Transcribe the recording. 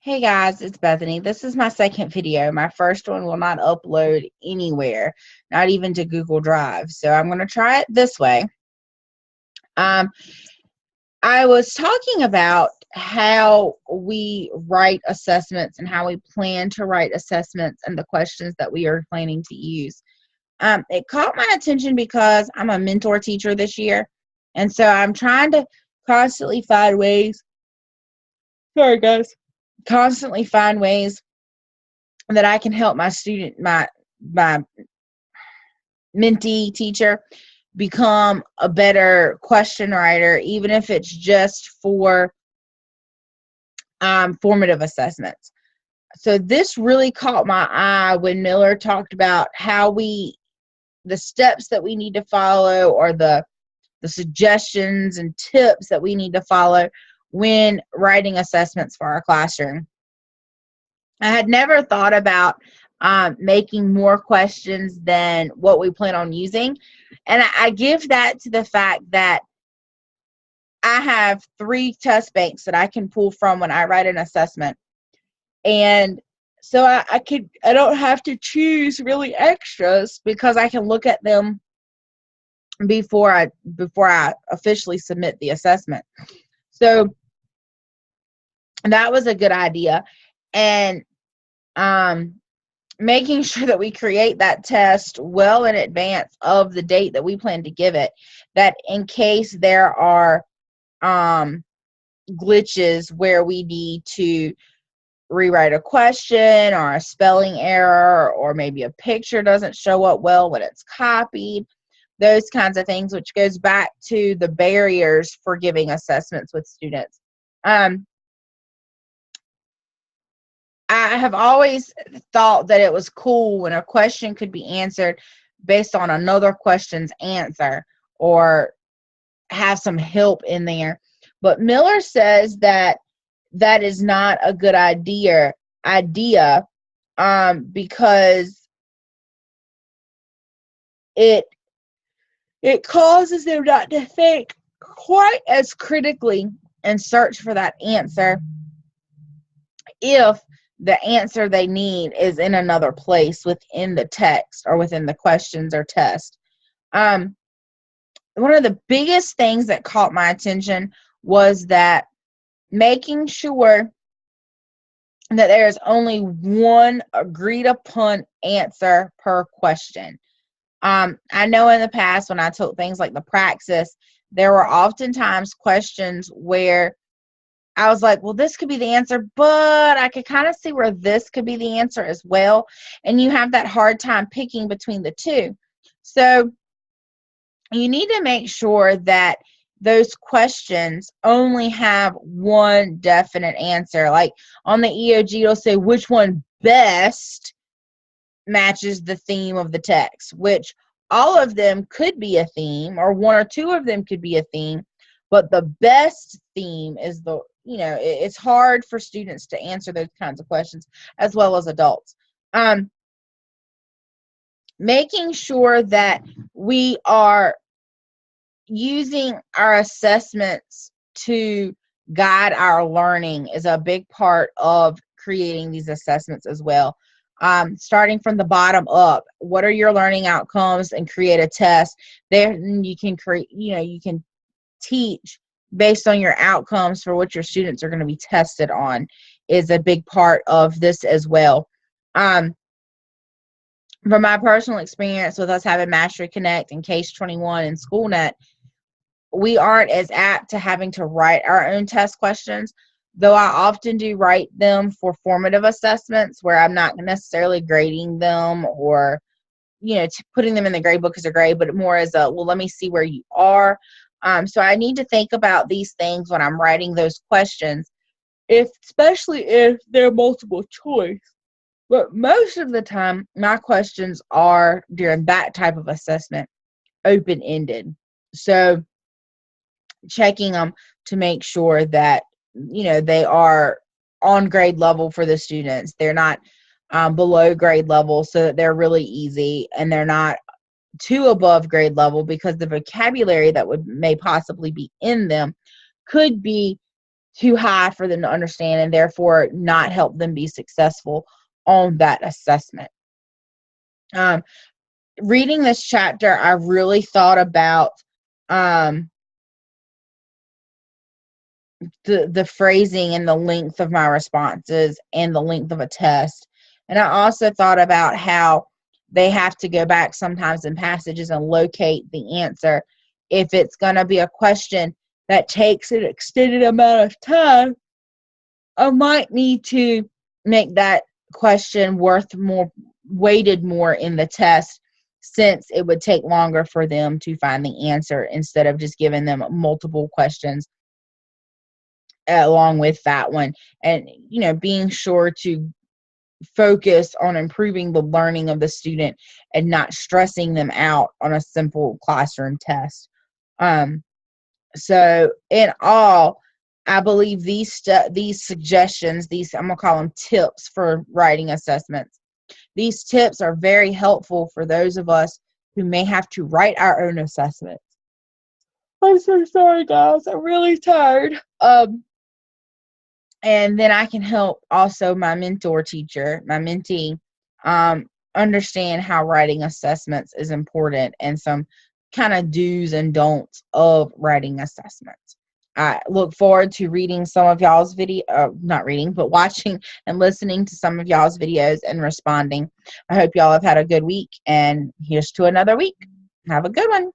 Hey guys, it's Bethany. This is my second video. My first one will not upload anywhere, not even to Google Drive. So I'm going to try it this way. Um, I was talking about how we write assessments and how we plan to write assessments and the questions that we are planning to use. It caught my attention because I'm a mentor teacher this year. And so I'm trying to constantly find ways. Sorry, guys. Constantly find ways that I can help my student, my mentee teacher become a better question writer, even if it's just for formative assessments. So this really caught my eye when Miller talked about how the steps that we need to follow, or the suggestions and tips that we need to follow when writing assessments for our classroom. I had never thought about making more questions than what we plan on using. And I give that to the fact that I have 3 test banks that I can pull from when I write an assessment. And so I don't have to choose really extras because I can look at them before I officially submit the assessment. So that was a good idea. And making sure that we create that test well in advance of the date that we plan to give it, that in case there are glitches where we need to rewrite a question, or a spelling error, or maybe a picture doesn't show up well when it's copied, those kinds of things, which goes back to the barriers for giving assessments with students. I have always thought that it was cool when a question could be answered based on another question's answer, or have some help in there. But Miller says that that is not a good idea, because it causes them not to think quite as critically and search for that answer if the answer they need is in another place within the text or within the questions or test. One of the biggest things that caught my attention was that making sure that there is only one agreed upon answer per question. I know in the past when I took things like the praxis, there were oftentimes questions where I was like, well, this could be the answer, but I could kind of see where this could be the answer as well. And you have that hard time picking between the two. So you need to make sure that those questions only have one definite answer. Like on the EOG, it'll say which one best matches the theme of the text, which all of them could be a theme, or one or two of them could be a theme, but the best theme is it's hard for students to answer those kinds of questions, as well as adults. Making sure that we are using our assessments to guide our learning is a big part of creating these assessments as well. Starting from the bottom up, what are your learning outcomes, and create a test. Then you can create, you can teach based on your outcomes for what your students are going to be tested on, is a big part of this as well. From my personal experience with us having Mastery Connect and Case 21 and SchoolNet, we aren't as apt to having to write our own test questions, though I often do write them for formative assessments where I'm not necessarily grading them or, putting them in the grade book as a grade, but more as a, well, let me see where you are. So I need to think about these things when I'm writing those questions, especially if they're multiple choice. But most of the time, my questions are, during that type of assessment, open-ended. So checking them to make sure that, they are on grade level for the students. They're not below grade level, so that they're really easy, and they're not too above grade level, because the vocabulary that may possibly be in them could be too high for them to understand, and therefore not help them be successful on that assessment. Reading this chapter, I really thought about the phrasing and the length of my responses and the length of a test. And I also thought about how they have to go back sometimes in passages and locate the answer. If it's going to be a question that takes an extended amount of time, I might need to make that question weighted more in the test, since it would take longer for them to find the answer instead of just giving them multiple questions along with that one. And, being sure to focus on improving the learning of the student and not stressing them out on a simple classroom test. So in all, I believe these suggestions, I'm going to call them tips for writing assessments. These tips are very helpful for those of us who may have to write our own assessments. I'm so sorry, guys. I'm really tired. And then I can help also my mentor teacher, my mentee, understand how writing assessments is important and some kind of do's and don'ts of writing assessments. I look forward to reading some of y'all's not reading, but watching and listening to some of y'all's videos and responding. I hope y'all have had a good week, and here's to another week. Have a good one.